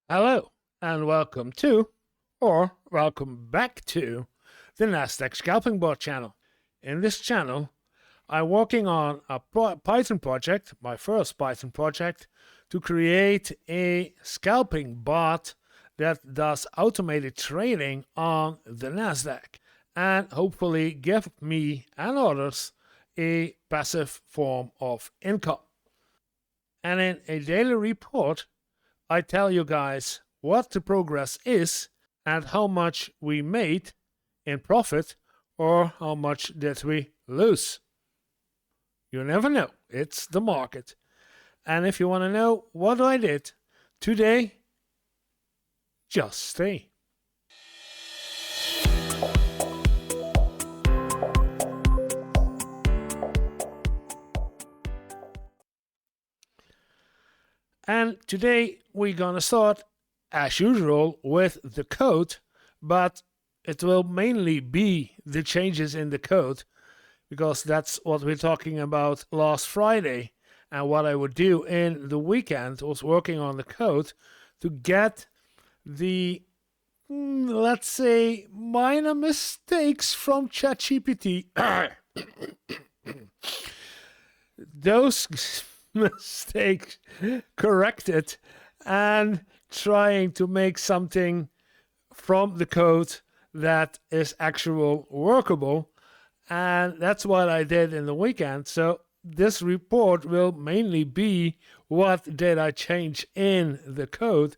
Hello, and welcome to, or welcome back to, the Nasdaq Scalping Board channel. In this channel, I'm working on a Python project, my first Python project, to create a scalping bot that does automated trading on the Nasdaq and hopefully give me and others a passive form of income. And in a daily report, I tell you guys what the progress is and how much we made in profit or how much did we lose. You never know. It's the market. And if you want to know what I did today, just stay. And today we're gonna start, as usual, with the code, but it will mainly be the changes in the code because that's what we're talking about last Friday. And what I would do in the weekend was working on the code to get the, let's say, minor mistakes from ChatGPT. Those mistakes corrected and trying to make something from the code that is actual workable. And that's what I did in the weekend. So this report will mainly be what did I change in the code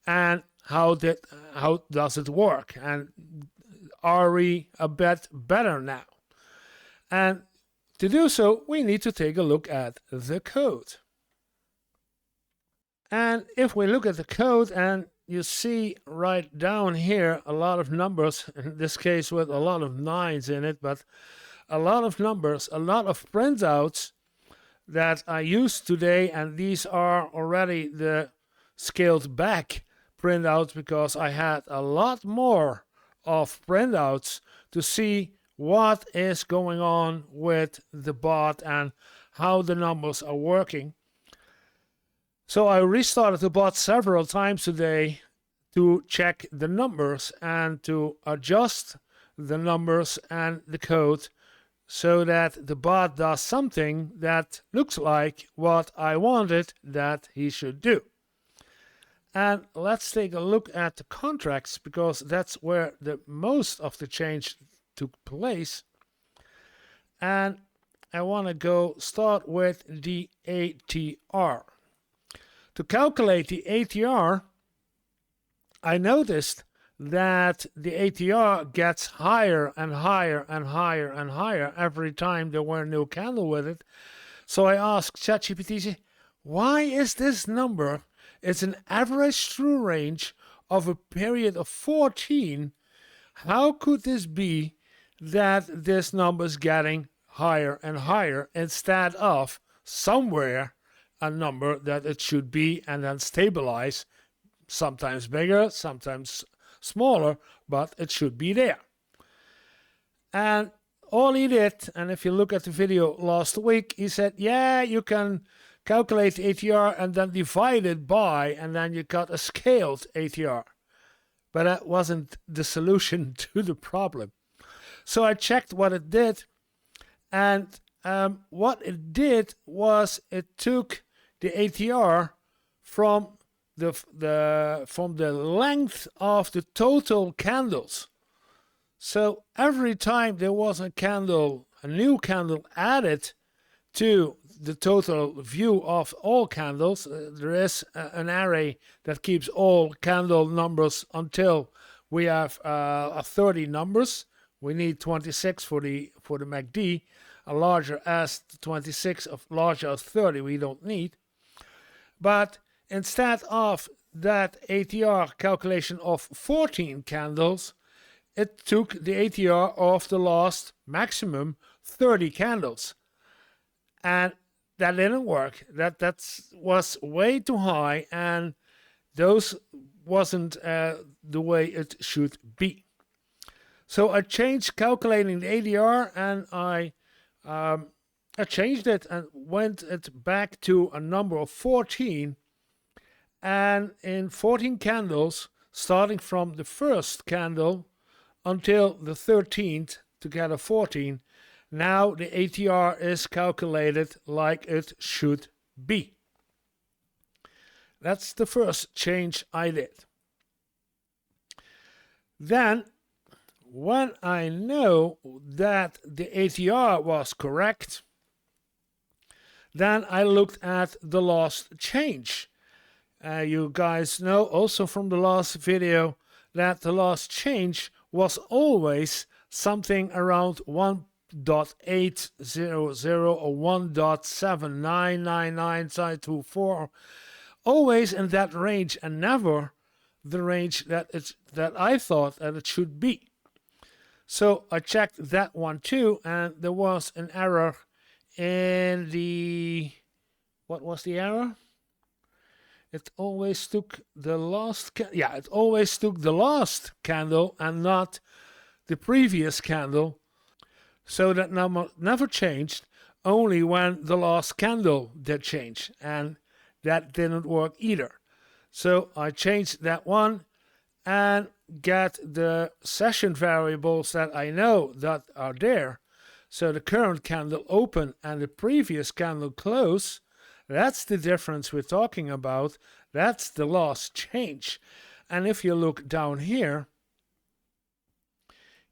and how does it work, and are we a bit better now? And to do so, we need to take a look at the code. And if we look at the code, and you see right down here a lot of numbers, in this case with a lot of nines in it, but a lot of numbers, a lot of printouts that I used today, and these are already the scaled back printouts because I had a lot more of printouts to see what is going on with the bot and how the numbers are working. So I restarted the bot several times today to check the numbers and to adjust the numbers and the code so that the bot does something that looks like what I wanted that he should do. And let's take a look at the contracts because that's where the most of the change took place. And I want to start with the ATR. To calculate the ATR, I noticed that the ATR gets higher and higher and higher and higher every time there were a new candle with it. So I asked ChatGPT, why is this number? It's an average true range of a period of 14. How could this be that this number is getting higher and higher instead of somewhere a number that it should be and then stabilize, sometimes bigger, sometimes smaller, but it should be there. And all he did, and if you look at the video last week, he said, yeah, you can calculate the ATR and then divide it by, and then you got a scaled ATR. But that wasn't the solution to the problem. So I checked what it did, and what it did was it took the ATR from the length of the total candles. So every time there was a new candle added to the total view of all candles, there is an array that keeps all candle numbers until we have 30 numbers. We need 26 for the MACD. A larger as 26 of larger as 30 we don't need. But instead of that ATR calculation of 14 candles, it took the ATR of the last maximum 30 candles. And that didn't work. That was way too high, and those wasn't the way it should be. So I changed calculating the ADR, and I changed it and went it back to a number of 14. And in 14 candles, starting from the first candle until the 13th, together 14, now the ATR is calculated like it should be. That's the first change I did. Then, when I know that the ATR was correct, then I looked at the lost change. You guys know also from the last video that the lost change was always something around 1.800 or 1.7999924, always in that range and never the range that I thought that it should be. So I checked that one too, and there was an error in the, what was the error? It always took the last, it always took the last candle and not the previous candle. So that number never changed, only when the last candle did change, and that didn't work either. So I changed that one and get the session variables that I know that are there. So the current candle open and the previous candle close, that's the difference we're talking about. That's the lost change. And if you look down here,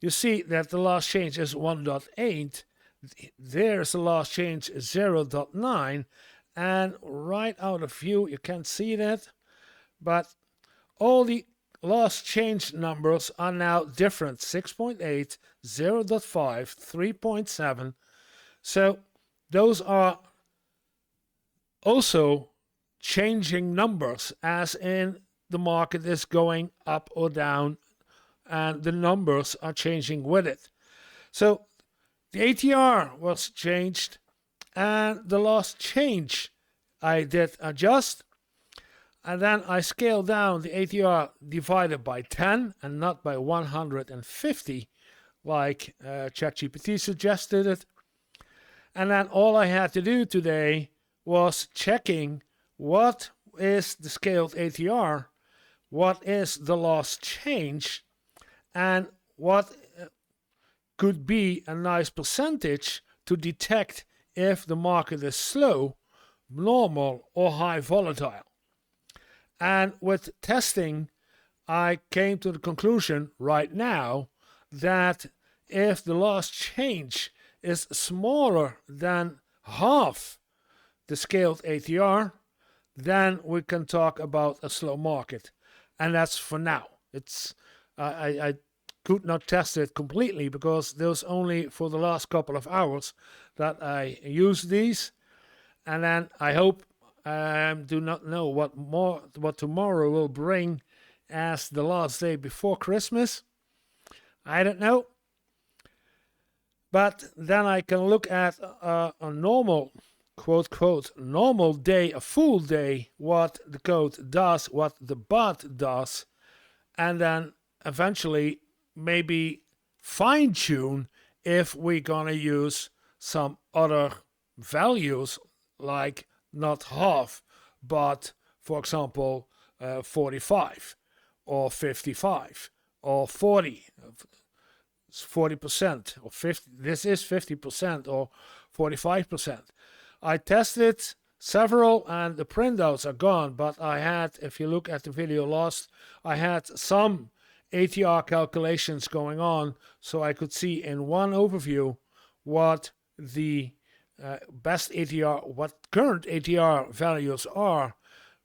you see that the last change is 1.8. There's the last change 0.9. And right out of view, you can't see that. But all the last change numbers are now different. 6.8, 0.5, 3.7. So those are also changing numbers, as in the market is going up or down and the numbers are changing with it. So the ATR was changed and the last change I did adjust, and then I scaled down the ATR divided by 10 and not by 150 like ChatGPT suggested it. And then all I had to do today was checking what is the scaled ATR, what is the last change, and what could be a nice percentage to detect if the market is slow, normal, or high volatile. And with testing, I came to the conclusion right now that if the last change is smaller than half the scaled ATR, then we can talk about a slow market. And that's for now. It's I could not test it completely because there's only for the last couple of hours that I used these. And then I hope do not know what tomorrow will bring as the last day before Christmas. I don't know. But then I can look at a normal, quote, quote, normal day, a full day, what the code does, what the bot does, and then eventually maybe fine tune if we're gonna use some other values like not half, but for example, 45 or 55 or 40% or 50. This is 50% or 45%. I tested several and the printouts are gone, but I had, if you look at the video last, I had some ATR calculations going on so I could see in one overview what the best ATR, what current ATR values are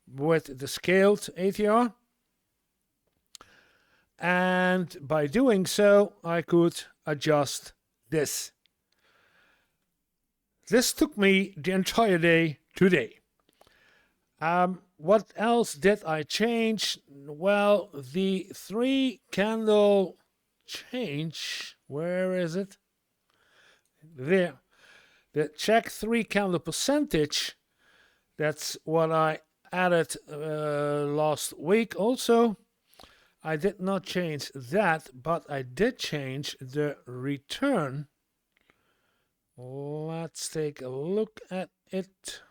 with the scaled ATR. And by doing so, I could adjust this. This took me the entire day today. What else did I change? Well, the 3 candle change, where is it? There. The check 3 candle percentage, that's what I added last week also. I did not change that, but I did change the return. Let's take a look at it.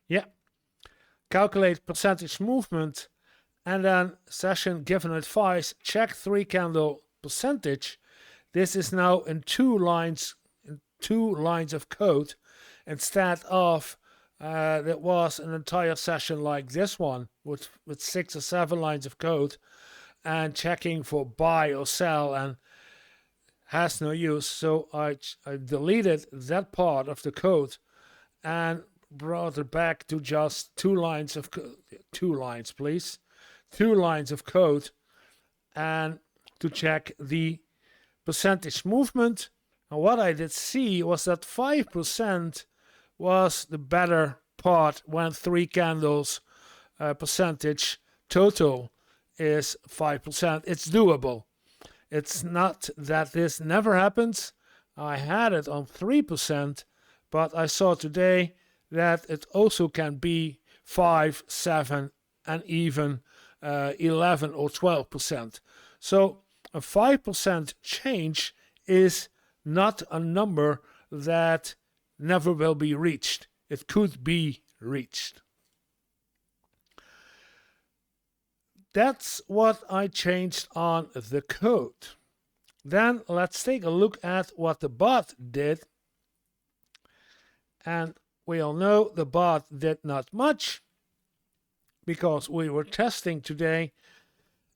Yeah, calculate percentage movement, and then session given advice, check 3 candle percentage. This is now in two lines of code instead of it was an entire session like this one with 6 or 7 lines of code and checking for buy or sell, and has no use. So I deleted that part of the code and brought it back to just 2 lines of 2 lines, please. 2 lines of code, and to check the percentage movement. And what I did see was that 5% was the better part when 3 candles percentage total is 5%. It's doable. It's not that this never happens. I had it on 3%, but I saw today that it also can be 5, 7, and even 11 or 12%. So a 5% change is not a number that never will be reached. It could be reached. That's what I changed on the code. Then let's take a look at what the bot did. And we all know the bot did not much because we were testing today.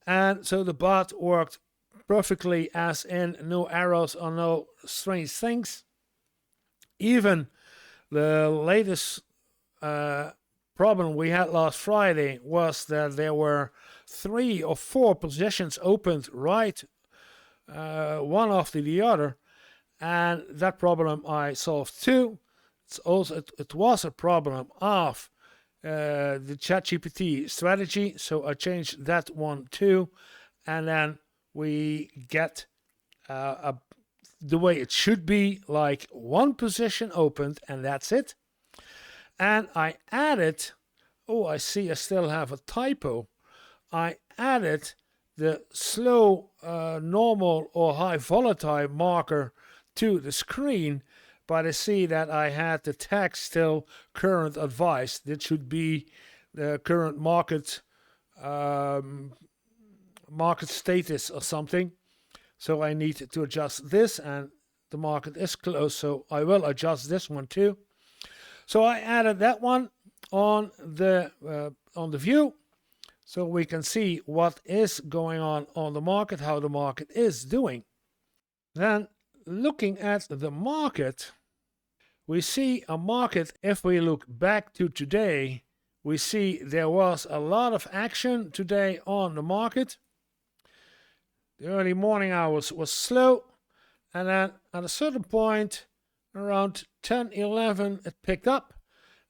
And so the bot worked perfectly, as in no errors or no strange things. Even the latest problem we had last Friday was that there were 3 or 4 positions opened right one after the other, and that problem I solved too. It was a problem of the ChatGPT strategy, so I changed that one too, and then we get the way it should be, like 1 position opened and that's it. And I added, oh, I see I still have a typo. I added the slow, normal or high volatile marker to the screen, but I see that I had the text still current advice. That should be the current market status or something. So I need to adjust this, and the market is closed, so I will adjust this one too. So I added that one on the view, so we can see what is going on the market, how the market is doing. Then looking at the market, we see a market, if we look back to today, we see there was a lot of action today on the market. The early morning hours was slow, and then at a certain point, around 10, 11, it picked up,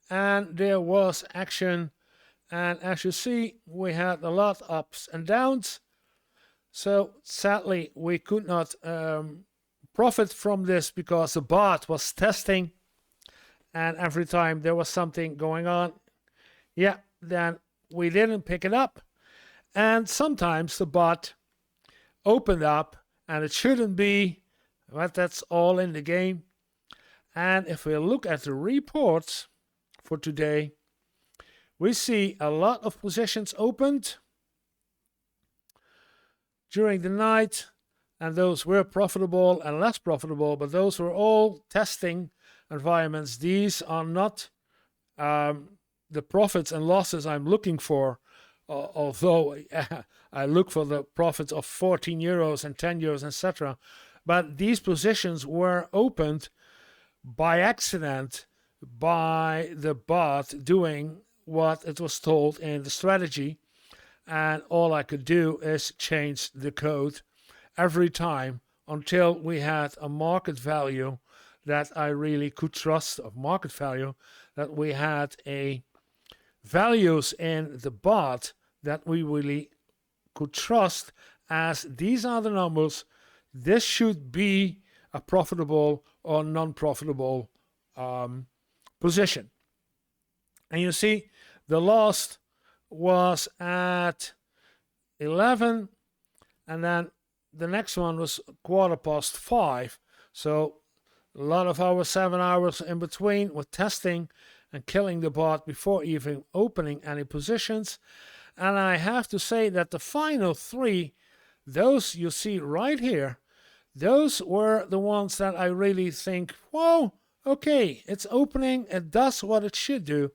and there was action. And as you see, we had a lot of ups and downs. So sadly, we could not profit from this because the bot was testing, and every time there was something going on, then we didn't pick it up. And sometimes the bot opened up and it shouldn't be, but that's all in the game. And if we look at the reports for today, we see a lot of positions opened during the night, and those were profitable and less profitable, but those were all testing environments. These are not the profits and losses I'm looking for, although I look for the profits of 14 euros and 10 euros, etc. But these positions were opened by accident by the bot doing what it was told in the strategy, and all I could do is change the code every time until we had a market value that I really could trust, of market value, that we had a values in the bot that we really could trust, as these are the numbers. This should be a profitable or non-profitable position. And you see, the last was at 11, and then the next one was 5:15. So a lot of hours, 7 hours in between with testing, and killing the bot before even opening any positions. And I have to say that the final three, those you see right here, those were the ones that I really think, whoa, okay, it's opening, it does what it should do.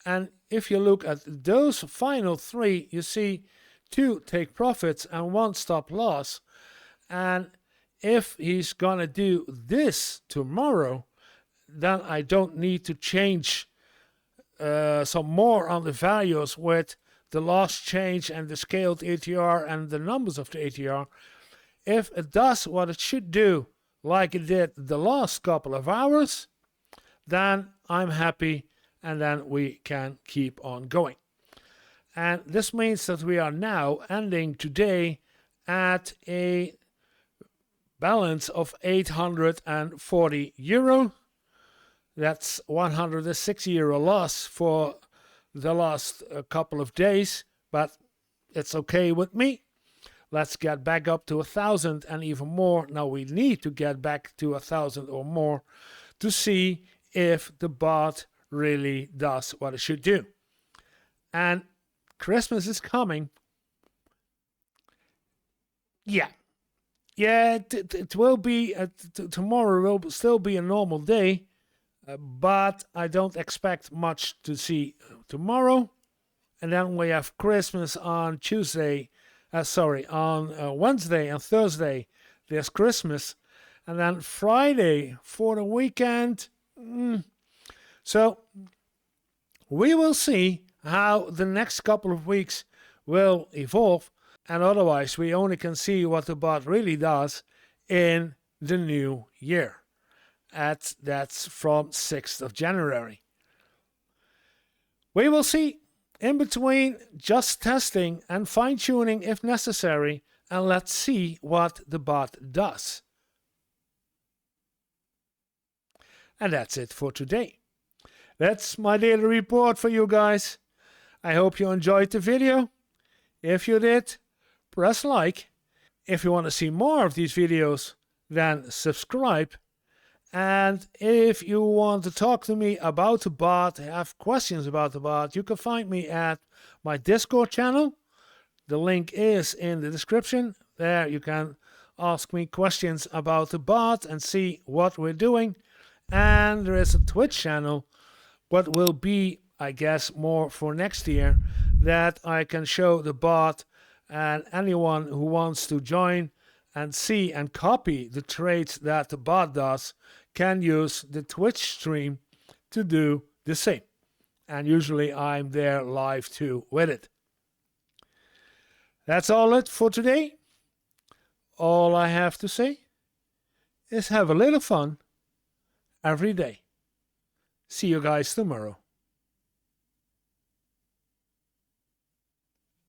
And if you look at those final three, you see 2 take profits and 1 stop loss. And if he's gonna do this tomorrow, then I don't need to change some more on the values with the loss change and the scaled ATR and the numbers of the ATR. If it does what it should do, like it did the last couple of hours, then I'm happy, and then we can keep on going. And this means that we are now ending today at a balance of 840 euro. That's 106 euro loss for the last couple of days, but it's okay with me. Let's get back up to 1,000 and even more. Now we need to get back to 1,000 or more to see if the bot really does what it should do. And Christmas is coming. Yeah, it will be, tomorrow will still be a normal day, but I don't expect much to see tomorrow. And then we have Christmas on on Wednesday and Thursday, there's Christmas. And then Friday for the weekend. So we will see how the next couple of weeks will evolve. And otherwise, we only can see what the bot really does in the new year. That's from 6th of January. We will see. In between, just testing and fine-tuning if necessary, and let's see what the bot does. And that's it for today. That's my daily report for you guys. I hope you enjoyed the video. If you did, press like. If you want to see more of these videos, then subscribe. And if you want to talk to me about the bot, have questions about the bot, you can find me at my Discord channel. The link is in the description. There you can ask me questions about the bot and see what we're doing. And there is a Twitch channel, what will be, I guess, more for next year, that I can show the bot, and anyone who wants to join and see and copy the trades that the bot does can use the Twitch stream to do the same. And usually I'm there live too with it. That's all it for today. All I have to say is have a little fun every day. See you guys tomorrow.